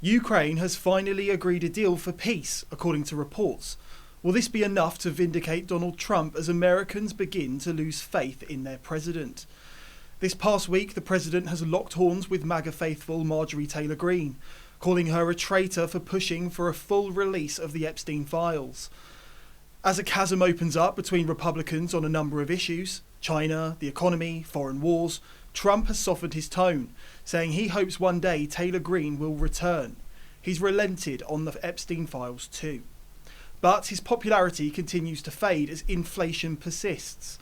Ukraine has finally agreed a deal for peace, according to reports. Will this be enough to vindicate Donald Trump as Americans begin to lose faith in their president? This past week, the president has locked horns with MAGA faithful Marjorie Taylor Greene, calling her a traitor for pushing for a full release of the Epstein files. As a chasm opens up between Republicans on a number of issues, China, the economy, foreign wars, Trump has softened his tone, saying he hopes one day Taylor Greene will return. He's relented on the Epstein files too. But his popularity continues to fade as inflation persists.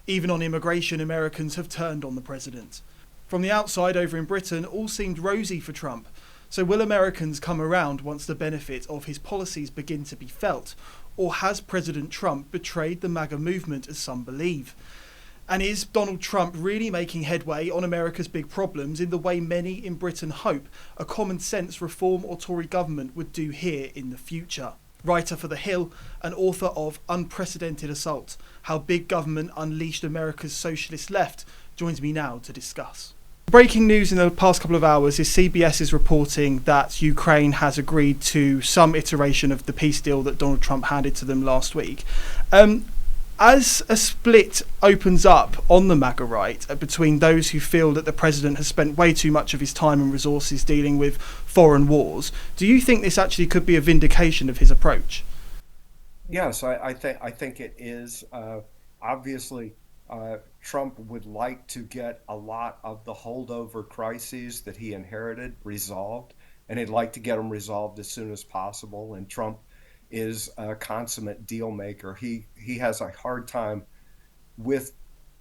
Even on immigration, Americans have turned on the president. From the outside over in Britain, all seemed rosy for Trump. So will Americans come around once the benefit of his policies begin to be felt? Or has President Trump betrayed the MAGA movement as some believe? And is Donald Trump really making headway on America's big problems in the way many in Britain hope a common sense reform or Tory government would do here in the future? Writer for The Hill and author of Unprecedented Assault, How Big Government Unleashed America's Socialist Left, joins me now to discuss. Breaking news in the past couple of hours is CBS is reporting that Ukraine has agreed to some iteration of the peace deal that Donald Trump handed to them last week. As a split opens up on the MAGA right between those who feel that the president has spent way too much of his time and resources dealing with foreign wars, do you think this actually could be a vindication of his approach? Yes, I think it is. Obviously, Trump would like to get a lot of the holdover crises that he inherited resolved, and he'd like to get them resolved as soon as possible. And Trump is a consummate deal maker. He has a hard time with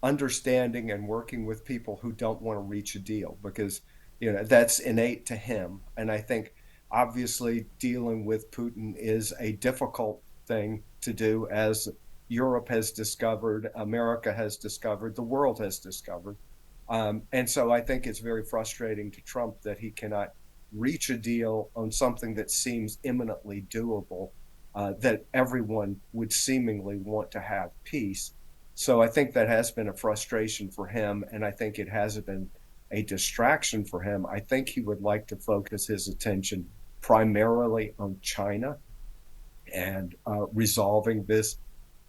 understanding and working with people who don't want to reach a deal because that's innate to him. And I think obviously dealing with Putin is a difficult thing to do, as Europe has discovered, America has discovered, the world has discovered. And so I think it's very frustrating to Trump that he cannot reach a deal on something that seems imminently doable, that everyone would seemingly want to have peace. So I think that has been a frustration for him, and I think it has been a distraction for him. I think he would like to focus his attention primarily on China and resolving this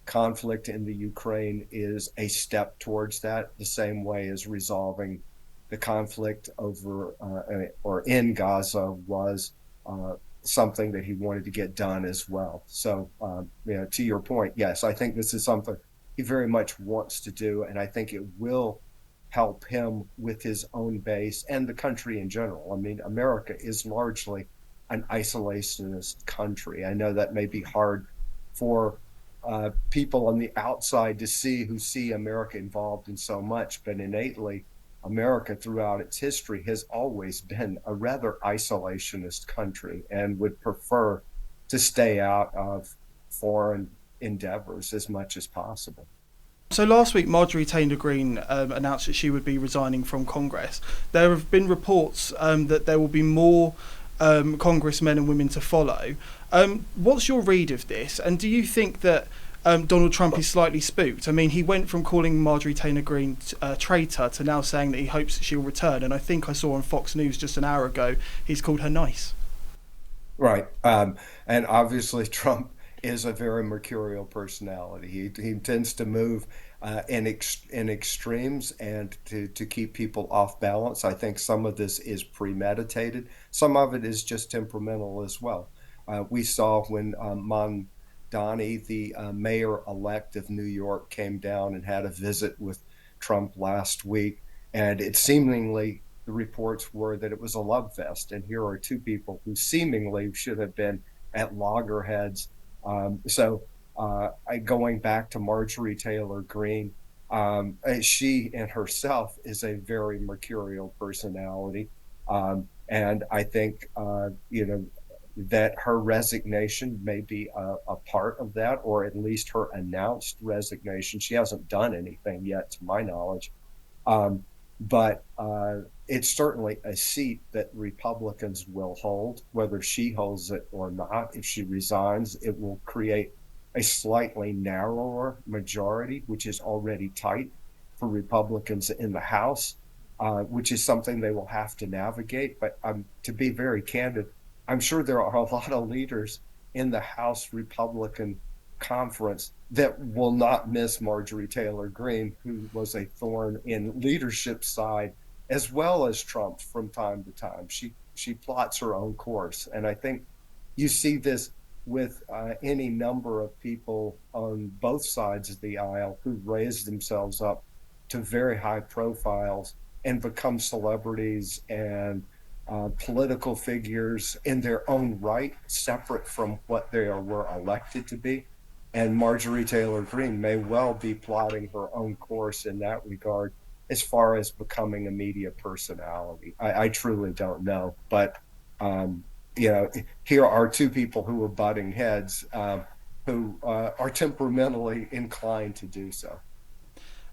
conflict in the Ukraine is a step towards that, the same way as resolving the conflict over or in Gaza was something that he wanted to get done as well. So, to your point, yes, I think this is something he very much wants to do, and I think it will help him with his own base and the country in general. I mean, America is largely an isolationist country. I know that may be hard for people on the outside to see who see America involved in so much, but innately, America throughout its history has always been a rather isolationist country and would prefer to stay out of foreign endeavors as much as possible. So last week, Marjorie Taylor Greene announced that she would be resigning from Congress. There have been reports that there will be more congressmen and women to follow. What's your read of this? And do you think that Donald Trump is slightly spooked? I mean, he went from calling Marjorie Taylor Greene a traitor to now saying that he hopes that she'll return. And I think I saw on Fox News just an hour ago, he's called her nice. Right. And obviously, Trump is a very mercurial personality. He tends to move in extremes and to keep people off balance. I think some of this is premeditated. Some of it is just temperamental as well. We saw when Mondani, the mayor-elect of New York, came down and had a visit with Trump last week, and it seemingly the reports were that it was a love fest. And here are two people who seemingly should have been at loggerheads. Going back to Marjorie Taylor Greene, she in herself is a very mercurial personality, and I think that her resignation may be a part of that, or at least her announced resignation. She hasn't done anything yet, to my knowledge, but it's certainly a seat that Republicans will hold, whether she holds it or not. If she resigns, it will create a slightly narrower majority, which is already tight for Republicans in the House, which is something they will have to navigate. But to be very candid, I'm sure there are a lot of leaders in the House Republican conference that will not miss Marjorie Taylor Greene, who was a thorn in leadership side as well as Trump from time to time. She plots her own course, and I think you see this with any number of people on both sides of the aisle who raise themselves up to very high profiles and become celebrities and political figures in their own right, separate from what were elected to be. And Marjorie Taylor Greene may well be plotting her own course in that regard as far as becoming a media personality. I truly don't know. But, um, you know, here are two people who are butting heads who are temperamentally inclined to do so.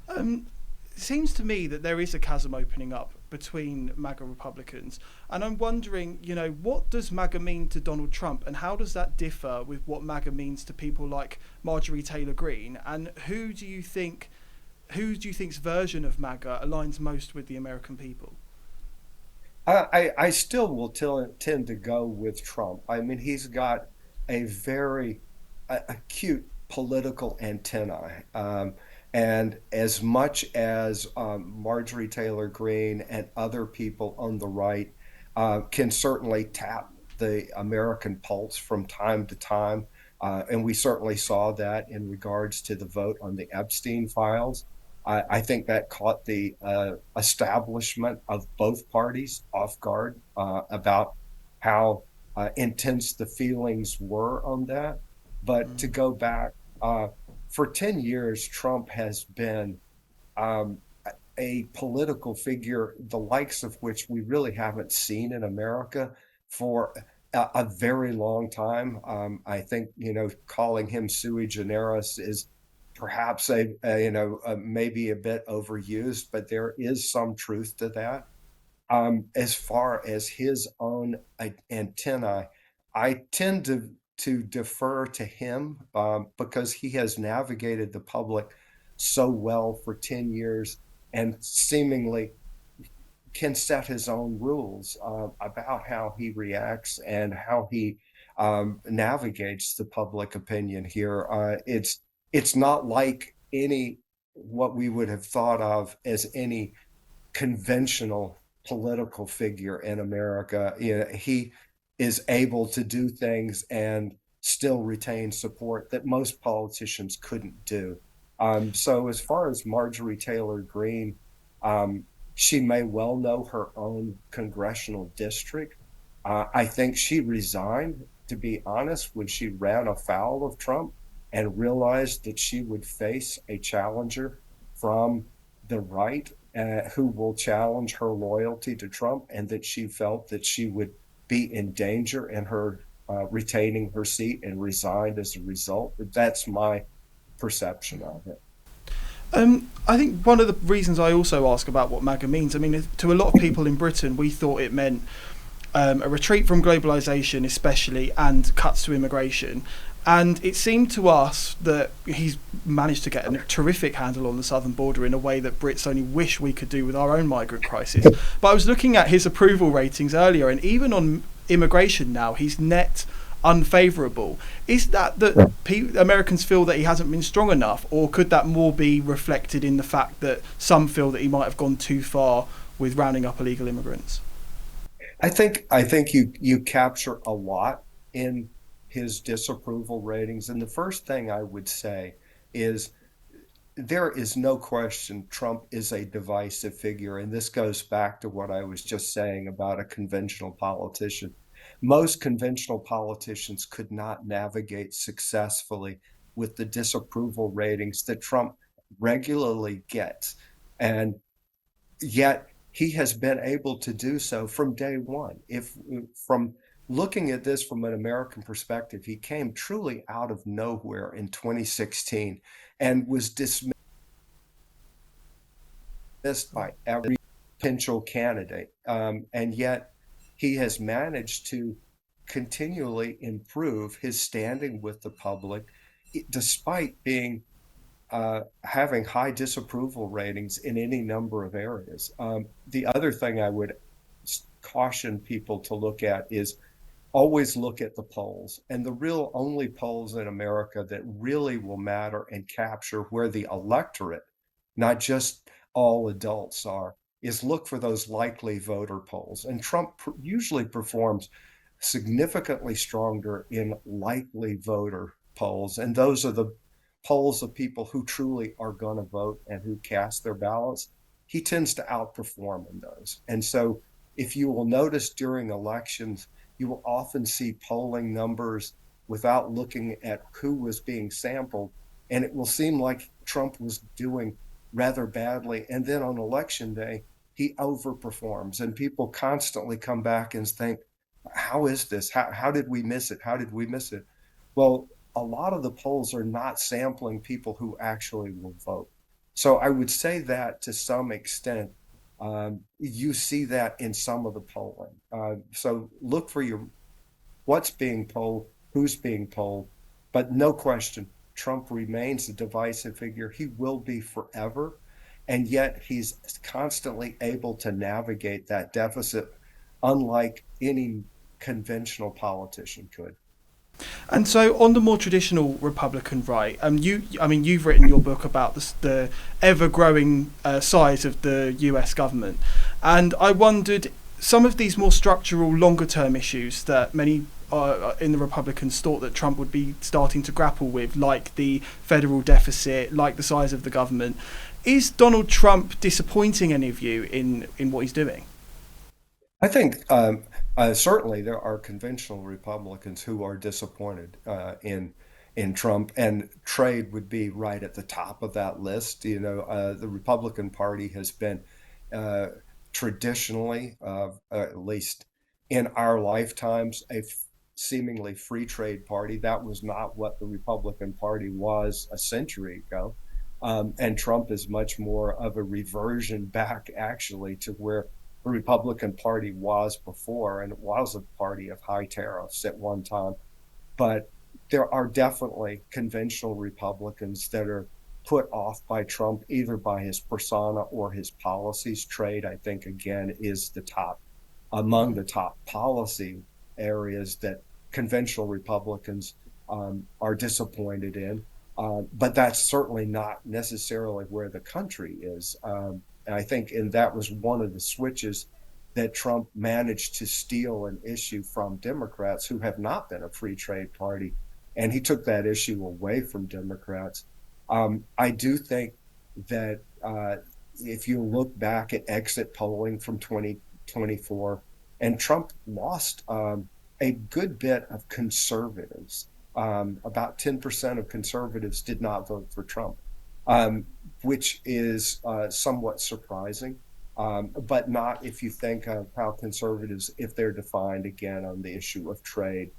Um, it seems to me that there is a chasm opening up between MAGA Republicans, and I'm wondering, what does MAGA mean to Donald Trump, and how does that differ with what MAGA means to people like Marjorie Taylor Greene? And who do you think's version of MAGA aligns most with the American people? I still will tend to go with Trump. I mean, he's got a very acute political antennae. And as much as Marjorie Taylor Greene and other people on the right can certainly tap the American pulse from time to time, and we certainly saw that in regards to the vote on the Epstein files. I think that caught the establishment of both parties off guard about how intense the feelings were on that. But to Mm. go back, for 10 years, Trump has been um, a political figure, the likes of which we really haven't seen in America for a very long time. I think, calling him sui generis is perhaps maybe a bit overused, but there is some truth to that. As far as his own antennae, I tend to defer to him because he has navigated the public so well for 10 years and seemingly can set his own rules about how he reacts and how he navigates the public opinion here. It's not like any what we would have thought of as any conventional political figure in America. He is able to do things and still retain support that most politicians couldn't do. So, as far as Marjorie Taylor Greene, um, she may well know her own congressional district. I think she resigned, to be honest, when she ran afoul of Trump and realized that she would face a challenger from the right who will challenge her loyalty to Trump, and that she felt that she would be in danger in her retaining her seat and resigned as a result. That's my perception of it. I think one of the reasons I also ask about what MAGA means, I mean, to a lot of people in Britain, we thought it meant a retreat from globalisation, especially, and cuts to immigration. And it seemed to us that he's managed to get a terrific handle on the southern border in a way that Brits only wish we could do with our own migrant crisis. But I was looking at his approval ratings earlier, and even on immigration now, he's net unfavourable. Is that Americans feel that he hasn't been strong enough, or could that more be reflected in the fact that some feel that he might have gone too far with rounding up illegal immigrants? I think you capture a lot in his disapproval ratings. And the first thing I would say is there is no question Trump is a divisive figure. And this goes back to what I was just saying about a conventional politician. Most conventional politicians could not navigate successfully with the disapproval ratings that Trump regularly gets. And yet he has been able to do so from day one. If from looking at this from an American perspective, he came truly out of nowhere in 2016 and was dismissed by every potential candidate. And yet he has managed to continually improve his standing with the public, despite being having high disapproval ratings in any number of areas. The other thing I would caution people to look at is always look at the polls. And the real only polls in America that really will matter and capture where the electorate, not just all adults, are, is look for those likely voter polls. And Trump usually performs significantly stronger in likely voter polls. And those are the polls of people who truly are going to vote and who cast their ballots. He tends to outperform in those. And so if you will notice during elections, you will often see polling numbers without looking at who was being sampled. And it will seem like Trump was doing rather badly. And then on election day, he overperforms. And people constantly come back and think, how is this? How did we miss it? How did we miss it? Well, a lot of the polls are not sampling people who actually will vote. So I would say that to some extent, you see that in some of the polling. So look for your what's being polled, who's being polled, but no question, Trump remains a divisive figure. He will be forever, and yet he's constantly able to navigate that deficit, unlike any conventional politician could. And so, on the more traditional Republican right, you've written your book about the ever-growing size of the U.S. government, and I wondered some of these more structural, longer-term issues that many in the Republicans thought that Trump would be starting to grapple with, like the federal deficit, like the size of the government. Is Donald Trump disappointing any of you in what he's doing? I think certainly there are conventional Republicans who are disappointed in Trump, and trade would be right at the top of that list. The Republican Party has been uh, traditionally, at least in our lifetimes, seemingly free trade party. That was not what the Republican Party was a century ago. And Trump is much more of a reversion back, actually, to where the Republican Party was before, and it was a party of high tariffs at one time. But there are definitely conventional Republicans that are put off by Trump, either by his persona or his policies. Trade, I think, again, is the top among the top policy areas that conventional Republicans are disappointed in. But that's certainly not necessarily where the country is. And I think, and that was one of the switches that Trump managed to steal an issue from Democrats who have not been a free trade party. And he took that issue away from Democrats. I do think that if you look back at exit polling from 2024, and Trump lost a good bit of conservatives. About 10% of conservatives did not vote for Trump, which is somewhat surprising, but not if you think of how conservatives, if they're defined again on the issue of trade.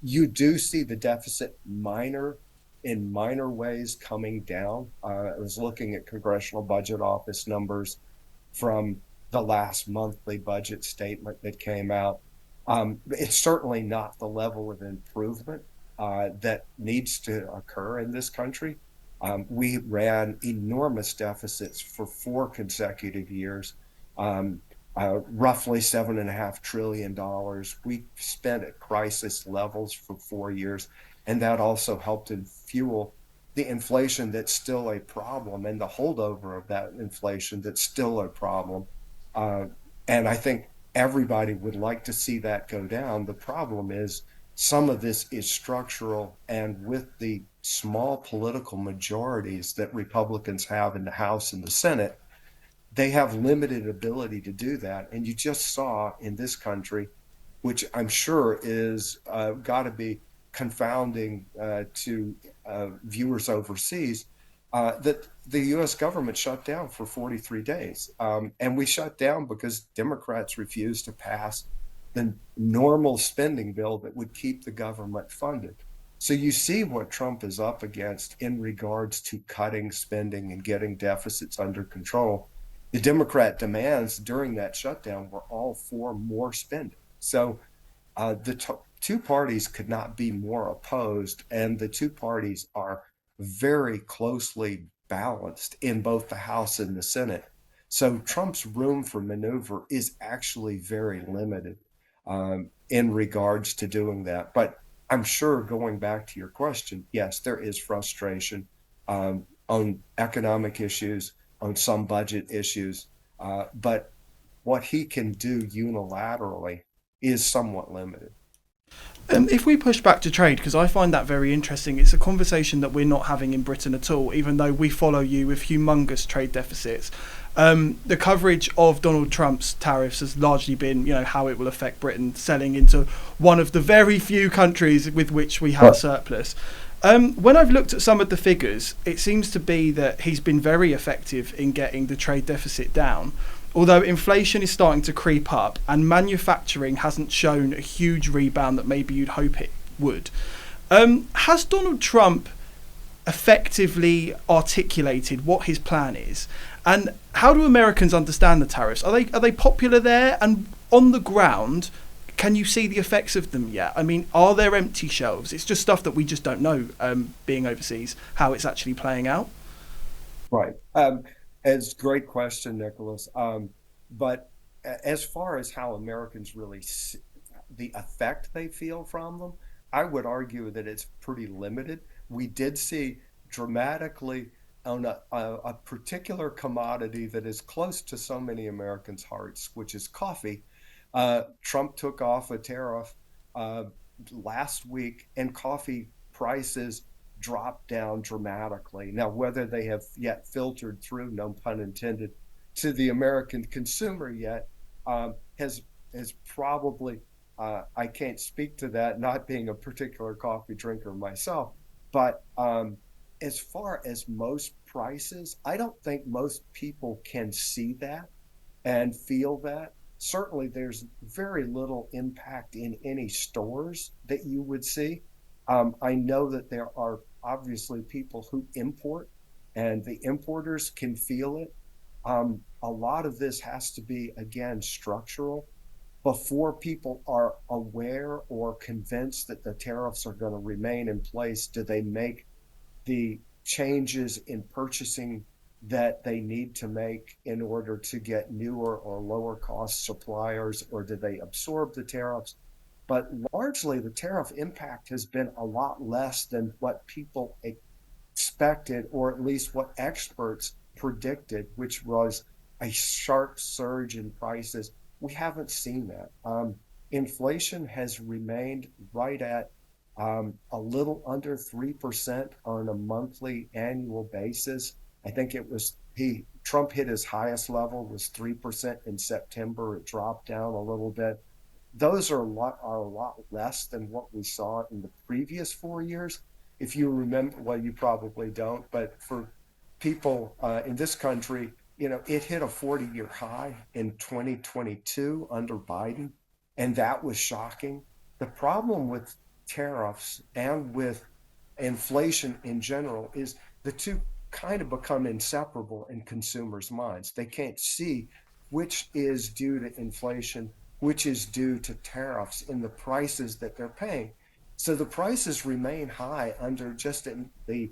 You do see the deficit in minor ways coming down. I was looking at Congressional Budget Office numbers from the last monthly budget statement that came out. It's certainly not the level of improvement that needs to occur in this country. We ran enormous deficits for 4 consecutive years, roughly $7.5 trillion. We spent at crisis levels for 4 years, and that also helped to fuel the inflation that's still a problem and the holdover of that inflation that's still a problem. Uh, and I think everybody would like to see that go down. The problem is some of this is structural, and with the small political majorities that Republicans have in the House and the Senate, they have limited ability to do that. And you just saw in this country, which I'm sure is got to be confounding to viewers overseas, that the US government shut down for 43 days. And we shut down because Democrats refused to pass the normal spending bill that would keep the government funded. So you see what Trump is up against in regards to cutting spending and getting deficits under control. The Democrat demands during that shutdown were all for more spending. So the two parties could not be more opposed, and the two parties are very closely balanced in both the House and the Senate. So Trump's room for maneuver is actually very limited. in regards to doing that. But I'm sure, going back to your question, yes, there is frustration on economic issues, on some budget issues, but what he can do unilaterally is somewhat limited. If we push back to trade, because I find that very interesting, it's a conversation that we're not having in Britain at all, even though we follow you with humongous trade deficits. The coverage of Donald Trump's tariffs has largely been, how it will affect Britain selling into one of the very few countries with which we have a surplus. When I've looked at some of the figures, it seems to be that he's been very effective in getting the trade deficit down. Although inflation is starting to creep up and manufacturing hasn't shown a huge rebound that maybe you'd hope it would. Has Donald Trump effectively articulated what his plan is? And how do Americans understand the tariffs? Are they popular there? And on the ground, can you see the effects of them yet? I mean, are there empty shelves? It's just stuff that we just don't know, being overseas, how it's actually playing out. Right. It's a great question, Nicholas. But as far as how Americans really see the effect they feel from them, I would argue that it's pretty limited. We did see dramatically on a particular commodity that is close to so many Americans' hearts, which is coffee. Trump took off a tariff uh, last week, and coffee prices dropped down dramatically. Now, whether they have yet filtered through, no pun intended, to the American consumer yet, has probably, I can't speak to that, not being a particular coffee drinker myself, but as far as most prices, I don't think most people can see that and feel that. Certainly, there's very little impact in any stores that you would see. I know that there are obviously people who import, and the importers can feel it. A lot of this has to be, again, structural. Before people are aware or convinced that the tariffs are going to remain in place, do they make the changes in purchasing that they need to make in order to get newer or lower cost suppliers, or do they absorb the tariffs? But largely, the tariff impact has been a lot less than what people expected, or at least what experts predicted, which was a sharp surge in prices. We haven't seen that. Inflation has remained right at a little under 3% on a monthly annual basis. I think it was Trump hit his highest level was 3% in September. It dropped down a little bit. Those are a lot less than what we saw in the previous 4 years. If you remember, well, you probably don't, but for people in this country, it hit a 40-year high in 2022 under Biden, and that was shocking. The problem with tariffs and with inflation in general is the two kind of become inseparable in consumers' minds. They can't see which is due to inflation, which is due to tariffs in the prices that they're paying. So the prices remain high under just the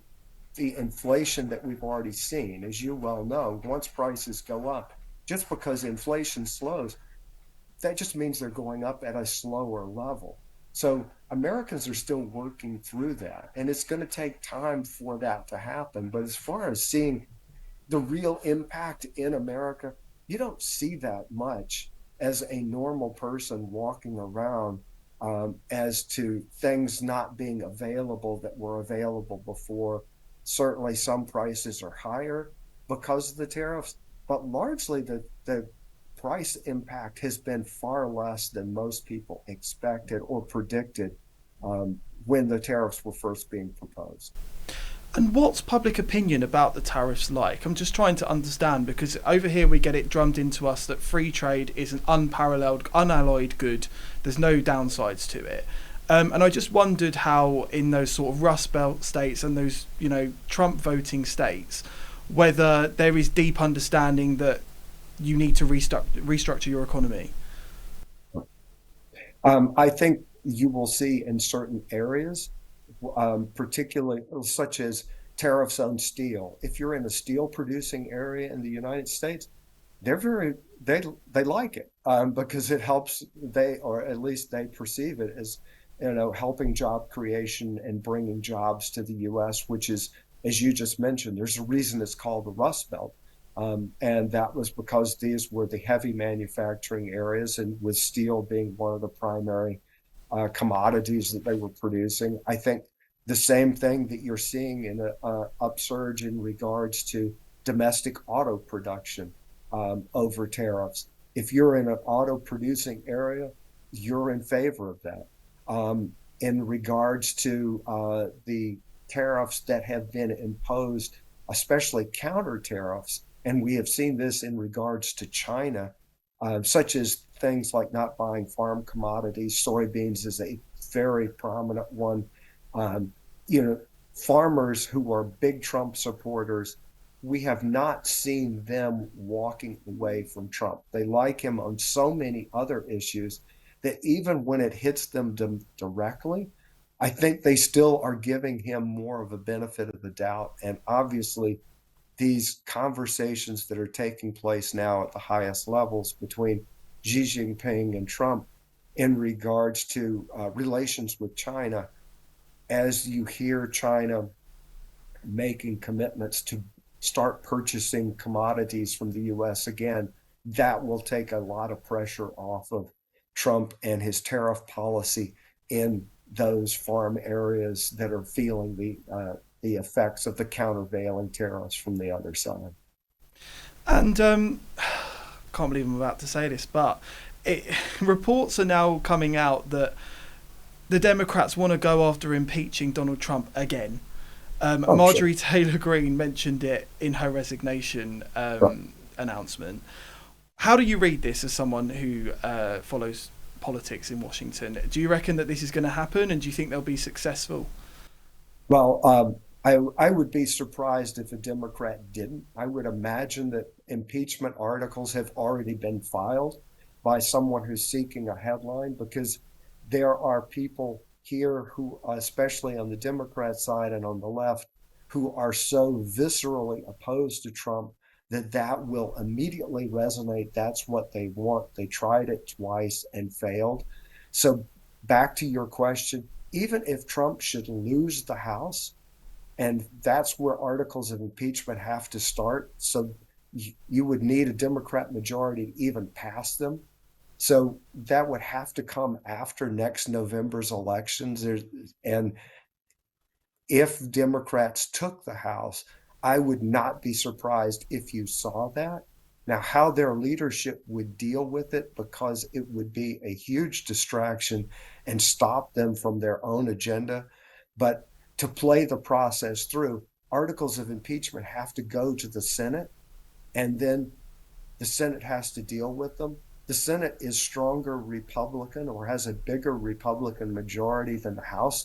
inflation that we've already seen. As you well know, once prices go up, just because inflation slows, that just means they're going up at a slower level. So Americans are still working through that, and it's going to take time for that to happen. But as far as seeing the real impact in America, you don't see that much as a normal person walking around, as to things not being available that were available before. Certainly, some prices are higher because of the tariffs, but largely the price impact has been far less than most people expected or predicted when the tariffs were first being proposed. And what's public opinion about the tariffs like? I'm just trying to understand, because over here we get it drummed into us that free trade is an unparalleled, unalloyed good. There's no downsides to it. And I just wondered how in those sort of Rust Belt states and those, Trump voting states, whether there is deep understanding that you need to restructure your economy. I think you will see in certain areas, particularly such as tariffs on steel. If you're in a steel producing area in the United States, they're very, they they like it because it helps they, or at least they perceive it as, helping job creation and bringing jobs to the U.S., which is, as you just mentioned, there's a reason it's called the Rust Belt. And that was because these were the heavy manufacturing areas, and with steel being one of the primary commodities that they were producing. I think the same thing that you're seeing in a upsurge in regards to domestic auto production over tariffs. If you're in an auto producing area, you're in favor of that. In regards to the tariffs that have been imposed, especially counter tariffs, and we have seen this in regards to China, such as things like not buying farm commodities. Soybeans is a very prominent one. Um, you know, Farmers who are big Trump supporters, we have not seen them walking away from Trump. They like him on so many other issues that even when it hits them directly, I think they still are giving him more of a benefit of the doubt. And obviously, these conversations that are taking place now at the highest levels between Xi Jinping and Trump in regards to relations with China, as you hear China making commitments to start purchasing commodities from the US again, that will take a lot of pressure off of Trump and his tariff policy in those farm areas that are feeling the effects of the countervailing tariffs from the other side. And can't believe I'm about to say this, but it, reports are now coming out that the Democrats want to go after impeaching Donald Trump again. Oh, sure. Marjorie Taylor Greene mentioned it in her resignation Right. announcement. How do you read this as someone who follows politics in Washington? Do you reckon that this is going to happen, and do you think they'll be successful? Well, I would be surprised if a Democrat didn't. I would imagine that impeachment articles have already been filed by someone who's seeking a headline, because there are people here who, especially on the Democrat side and on the left, who are so viscerally opposed to Trump that that will immediately resonate. That's what they want. They tried it twice and failed. So, back to your question, even if Trump should lose the House, and that's where articles of impeachment have to start. So you would need a Democrat majority to even pass them. So that would have to come after next November's elections. And if Democrats took the House, I would not be surprised if you saw that. Now, how their leadership would deal with it, because it would be a huge distraction and stop them from their own agenda. But to play the process through, articles of impeachment have to go to the Senate, and then the Senate has to deal with them. The Senate is stronger Republican, or has a bigger Republican majority than the House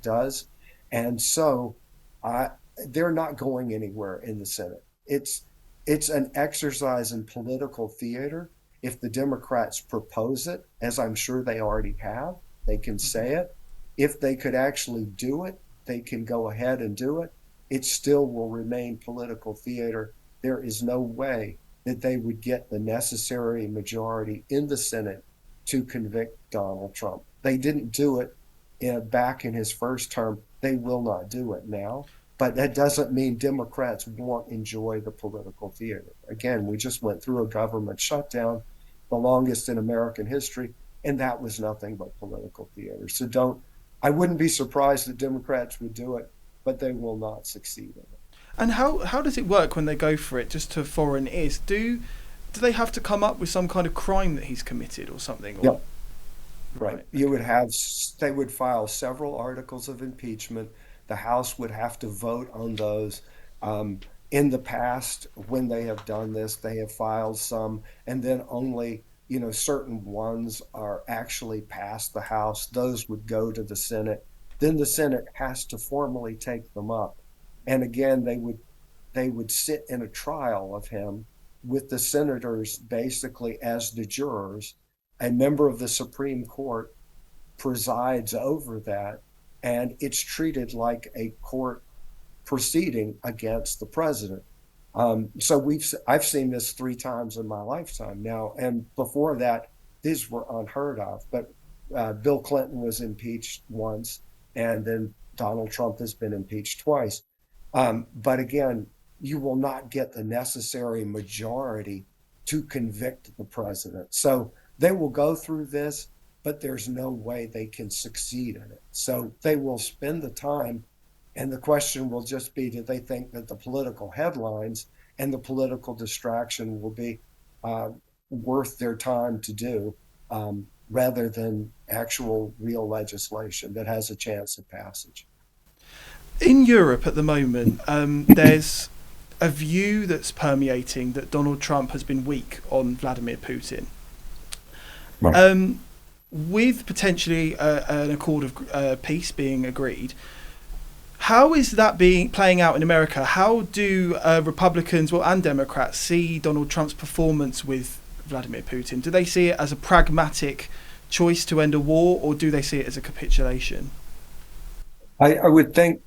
does. And so uh, they're not going anywhere in the Senate. It's an exercise in political theater. If the Democrats propose it, as I'm sure they already have, they can Mm-hmm. say it. If they could actually do it, they can go ahead and do it. It still will remain political theater. There is no way that they would get the necessary majority in the Senate to convict Donald Trump. They didn't do it back in his first term. They will not do it now. But that doesn't mean Democrats won't enjoy the political theater. Again, we just went through a government shutdown, the longest in American history, and that was nothing but political theater. So I wouldn't be surprised that Democrats would do it, but they will not succeed in it. And how does it work when they go for it? Just to foreign ears, do they have to come up with some kind of crime that he's committed or something? Or Yep. Right. right, You would have, they would file several articles of impeachment. The House would have to vote on those. Um, in the past, when they have done this, they have filed some, and then only, certain ones are actually passed the House. Those would go to the Senate. Then the Senate has to formally take them up. And again, they would sit in a trial of him with the senators basically as the jurors. A member of the Supreme Court presides over that, and it's treated like a court proceeding against the president. So I've seen this three times in my lifetime now, and before that, these were unheard of. But Bill Clinton was impeached once, and then Donald Trump has been impeached twice. But again, you will not get the necessary majority to convict the president. So they will go through this, but there's no way they can succeed in it. So they will spend the time, and the question will just be, do they think that the political headlines and the political distraction will be uh, worth their time to do, rather than actual real legislation that has a chance of passage? In Europe at the moment, there's a view that's permeating that Donald Trump has been weak on Vladimir Putin. Right. Um, with potentially an accord of peace being agreed, how is that being playing out in America? How do Republicans, well, and Democrats see Donald Trump's performance with Vladimir Putin? Do they see it as a pragmatic choice to end a war, or do they see it as a capitulation? I would think,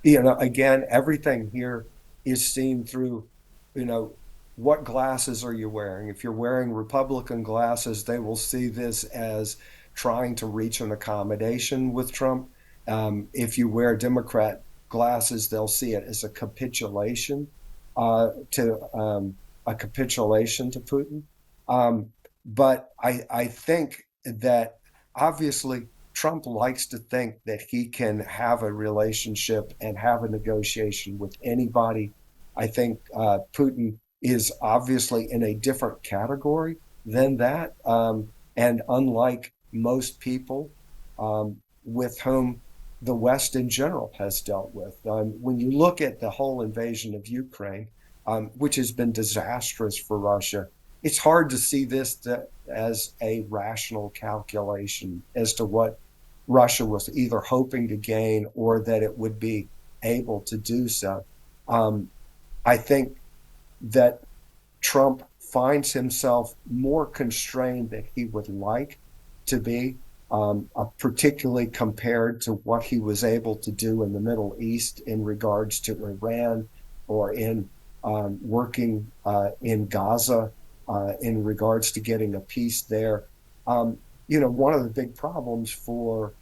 again, everything here is seen through, you know, what glasses are you wearing? If you're wearing Republican glasses, they will see this as trying to reach an accommodation with Trump. If you wear Democrat glasses, they'll see it as to a capitulation to Putin. But I think that obviously Trump likes to think that he can have a relationship and have a negotiation with anybody. I think Putin is obviously in a different category than that. And unlike most people with whom the West in general has dealt with, when you look at the whole invasion of Ukraine, which has been disastrous for Russia, it's hard to see this as a rational calculation as to what Russia was either hoping to gain or that it would be able to do so. Um, I think that Trump finds himself more constrained than he would like to be, particularly compared to what he was able to do in the Middle East in regards to Iran, or in working in Gaza in regards to getting a peace there. Um, One of the big problems for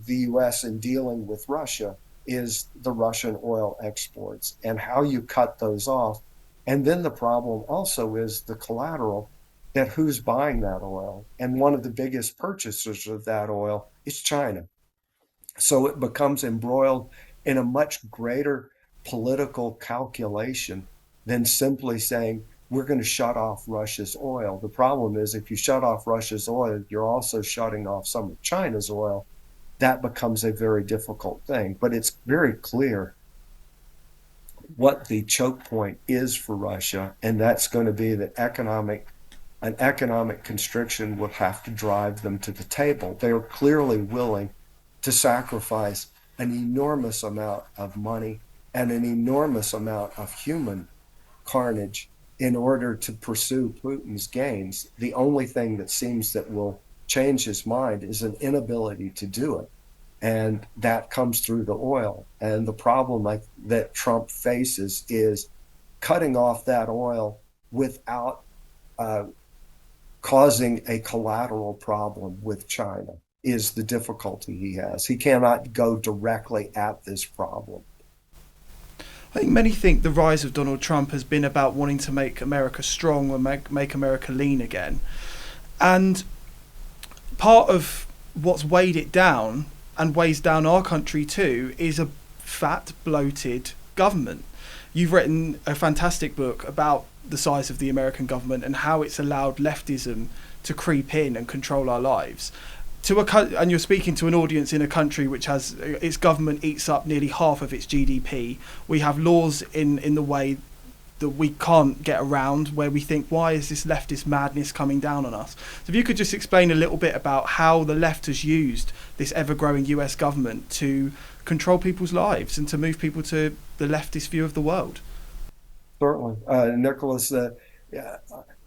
the US in dealing with Russia is the Russian oil exports and how you cut those off. And then the problem also is the collateral, that who's buying that oil. And one of the biggest purchasers of that oil is China. So it becomes embroiled in a much greater political calculation than simply saying, we're going to shut off Russia's oil. The problem is, if you shut off Russia's oil, you're also shutting off some of China's oil. That becomes a very difficult thing. But it's very clear what the choke point is for Russia, and that's going to be that an economic constriction will have to drive them to the table. They are clearly willing to sacrifice an enormous amount of money and an enormous amount of human carnage in order to pursue Putin's gains. The only thing that seems that will change his mind is an inability to do it. And that comes through the oil. And the problem that Trump faces is cutting off that oil without uh, causing a collateral problem with China is the difficulty he has. He cannot go directly at this problem. I think many think the rise of Donald Trump has been about wanting to make America strong or make America lean again. And part of what's weighed it down and weighs down our country too is a fat, bloated government. You've written a fantastic book about the size of the American government and how it's allowed leftism to creep in and control our lives. And you're speaking to an audience in a country which has its government eats up nearly half of its GDP. We have laws in the way that we can't get around, where we think, why is this leftist madness coming down on us? So if you could just explain a little bit about how the left has used this ever-growing US government to control people's lives and to move people to the leftist view of the world. Certainly. Nicholas, yeah,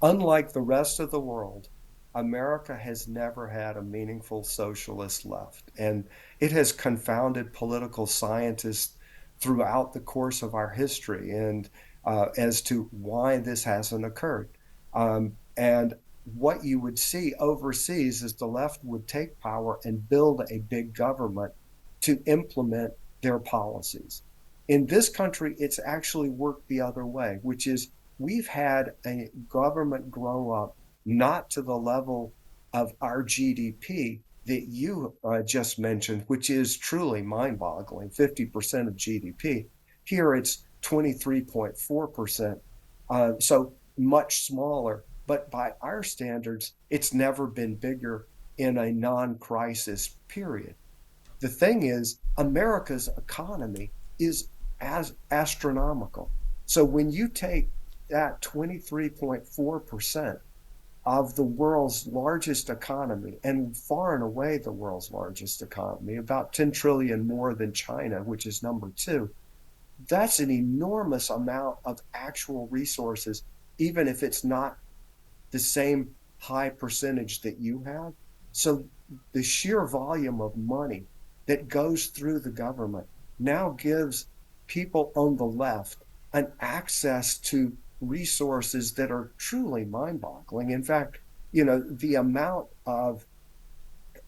unlike the rest of the world, America has never had a meaningful socialist left. And it has confounded political scientists throughout the course of our history. And as to why this hasn't occurred. And what you would see overseas is the left would take power and build a big government to implement their policies. In this country, it's actually worked the other way, which is we've had a government grow up not to the level of our GDP that you just mentioned, which is truly mind-boggling, 50% of GDP. Here it's 23.4%, so much smaller. But by our standards, it's never been bigger in a non-crisis period. The thing is, America's economy is as astronomical. So when you take that 23.4% of the world's largest economy, and far and away the world's largest economy, about 10 trillion more than China, which is number two, that's an enormous amount of actual resources, even if it's not the same high percentage that you have. So the sheer volume of money that goes through the government now gives people on the left an access to resources that are truly mind-boggling. In fact,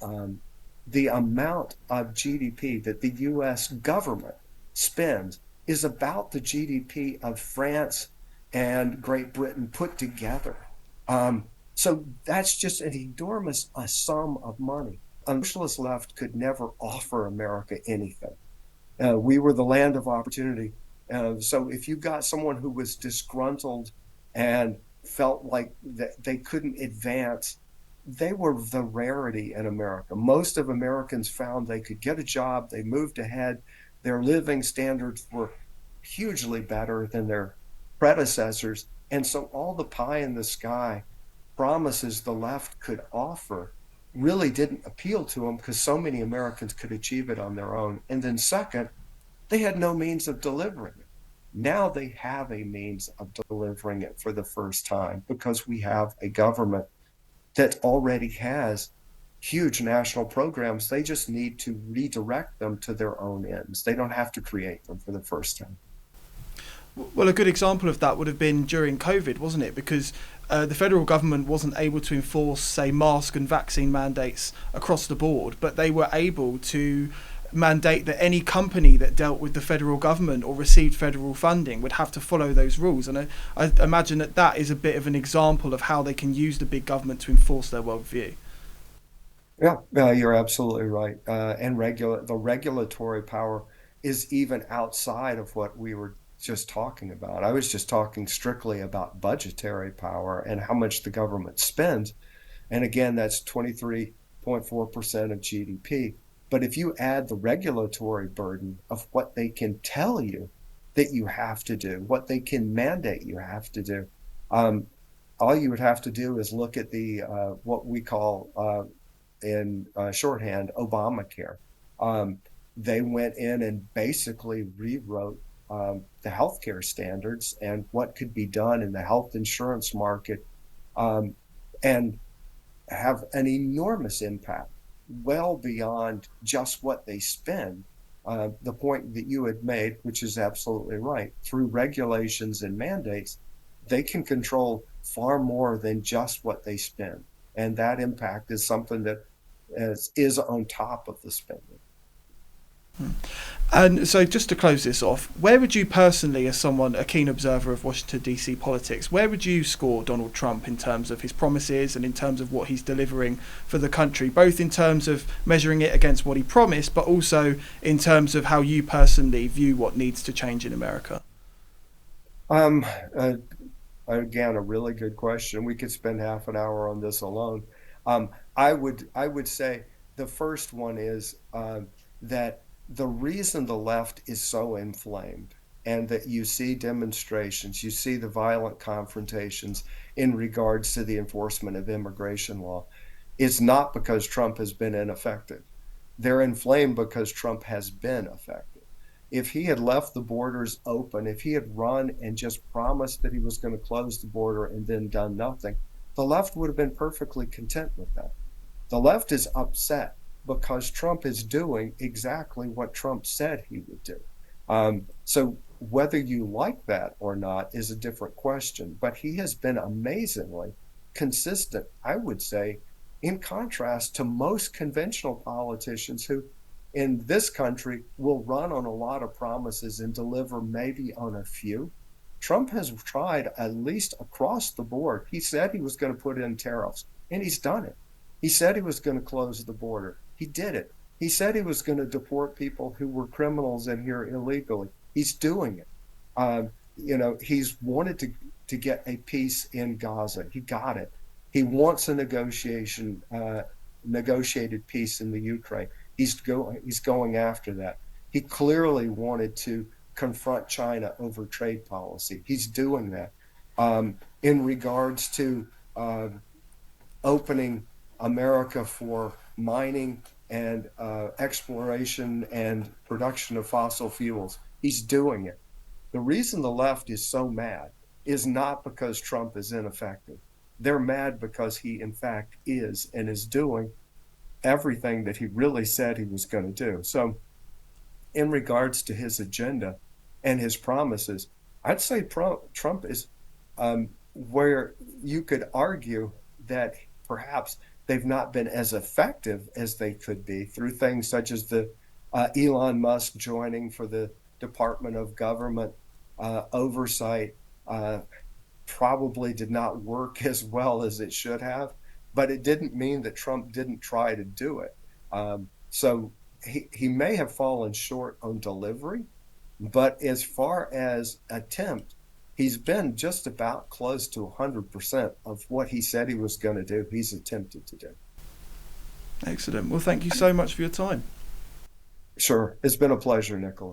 um, the amount of GDP that the U.S. government spends is about the GDP of France and Great Britain put together. So that's just an enormous sum of money. A socialist left could never offer America anything. We were the land of opportunity. So if you got someone who was disgruntled and felt like that they couldn't advance, they were the rarity in America. Most of Americans found they could get a job, they moved ahead, their living standards were hugely better than their predecessors. And so all the pie in the sky promises the left could offer really didn't appeal to them because so many Americans could achieve it on their own. And then second, they had no means of delivering it. Now they have a means of delivering it for the first time because we have a government that already has huge national programs. They just need to redirect them to their own ends. They don't have to create them for the first time. Well, a good example of that would have been during COVID, wasn't it? Because the federal government wasn't able to enforce, say, mask and vaccine mandates across the board, but they were able to mandate that any company that dealt with the federal government or received federal funding would have to follow those rules. And I imagine that that is a bit of an example of how they can use the big government to enforce their worldview. Yeah, you're absolutely right. And the regulatory power is even outside of what we were just talking about. I was just talking strictly about budgetary power and how much the government spends. And again, that's 23.4% of GDP. But if you add the regulatory burden of what they can tell you that you have to do, what they can mandate you have to do, um, all you would have to do is look at the what we call in shorthand Obamacare. Um, they went in and basically rewrote the healthcare standards and what could be done in the health insurance market, um, and have an enormous impact, well beyond just what they spend. The point that you had made, which is absolutely right, through regulations and mandates, they can control far more than just what they spend. And that impact is something that is on top of the spending. And so just to close this off, where would you personally, as someone, a keen observer of Washington DC politics, where would you score Donald Trump in terms of his promises and in terms of what he's delivering for the country, both in terms of measuring it against what he promised, but also in terms of how you personally view what needs to change in America? Um, uh, Again, a really good question. We could spend half an hour on this alone. I would say the first one is that the reason the left is so inflamed and that you see demonstrations, you see the violent confrontations in regards to the enforcement of immigration law, is not because Trump has been ineffective. They're inflamed because Trump has been effective. If he had left the borders open, if he had run and just promised that he was going to close the border and then done nothing, the left would have been perfectly content with that. The left is upset because Trump is doing exactly what Trump said he would do. So Whether you like that or not is a different question, but he has been amazingly consistent, I would say, in contrast to most conventional politicians who in this country will run on a lot of promises and deliver maybe on a few. Trump has tried at least across the board. He said he was going to put in tariffs, and he's done it. He said he was going to close the border. He did it. He said he was going to deport people who were criminals in here illegally. He's doing it. He's wanted to get a peace in Gaza. He got it. He wants a negotiated peace in the Ukraine. He's going after that. He clearly wanted to confront China over trade policy. He's doing that. In regards to opening America for mining and exploration and production of fossil fuels, he's doing it. The reason the left is so mad is not because Trump is ineffective. They're mad because he, in fact, is and is doing everything that he really said he was going to do. So, in regards to his agenda and his promises, I'd say Trump is where you could argue that perhaps they've not been as effective as they could be through things such as the Elon Musk joining for the Department of Government oversight. Probably did not work as well as it should have, but it didn't mean that Trump didn't try to do it. So he may have fallen short on delivery, but as far as attempt, he's been just about close to 100% of what he said he was going to do. He's attempted to do. Excellent. Well, thank you so much for your time. Sure. It's been a pleasure, Nicholas.